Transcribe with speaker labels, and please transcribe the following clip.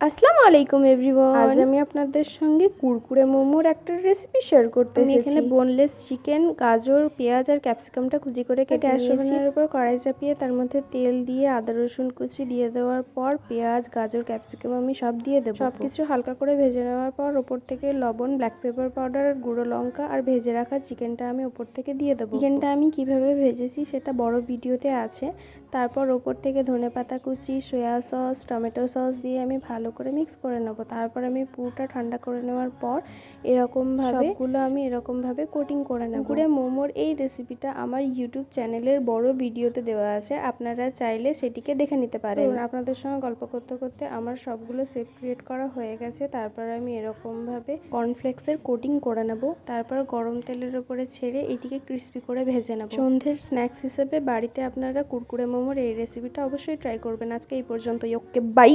Speaker 1: আসসালামু আলাইকুম এভরিওয়ান। আজ আমি আপনাদের সঙ্গে কুরকুরে মোমোর একটা রেসিপি শেয়ার করতে এসেছি। এখানে বোনলেস চিকেন, গাজর, পেঁয়াজ আর ক্যাপসিকামটা কুচি করে কেটে নিয়েছি। গ্যাস ওভেনের উপর কড়াই চাপিয়ে তার মধ্যে তেল দিয়ে আদা রসুন কুচি দিয়ে দেওয়ার পর পেঁয়াজ, গাজর, ক্যাপসিকাম আমি সব দিয়ে দেবো। সবকিছু হালকা করে ভেজে নেওয়ার পর ওপর থেকে লবণ, ব্ল্যাক পেপার পাউডার, গুঁড়ো লঙ্কা আর ভেজে রাখা চিকেনটা আমি ওপর থেকে দিয়ে দেবো। চিকেনটা আমি কিভাবে ভেজেছি সেটা বড় ভিডিওতে আছে। তারপর ওপর থেকে ধনেপাতা কুচি, সয়া সস, টমেটো সস দিয়ে আমি ভালো করে মিক্স করে নেব। তারপর আমি পুরোটা ঠান্ডা করে নেওয়ার পর সবগুলো আমি এরকমভাবে কোটিং করে নেব। কুরকুরে মোমোর এই রেসিপিটা আমার ইউটিউব চ্যানেলের বড় ভিডিওতে দেওয়া আছে, আপনারা চাইলে সেটিকে দেখে নিতে পারেন। আপনাদের সঙ্গে গল্প করতে করতে আমার সবগুলো শেপ ক্রিয়েট করা হয়ে গেছে। তারপর আমি এরকমভাবে কর্নফ্লেক্সের কোটিং করে নেব। তারপর গরম তেলের উপরে ছেড়ে এটিকে ক্রিস্পি করে ভেজে নেব। সন্ধ্যের স্ন্যাক্স হিসেবে বাড়িতে আপনারা কুরকুরে মোমোর এই রেসিপিটা অবশ্যই ট্রাই করবেন। আজকে এই পর্যন্তই। ওকে, বাই।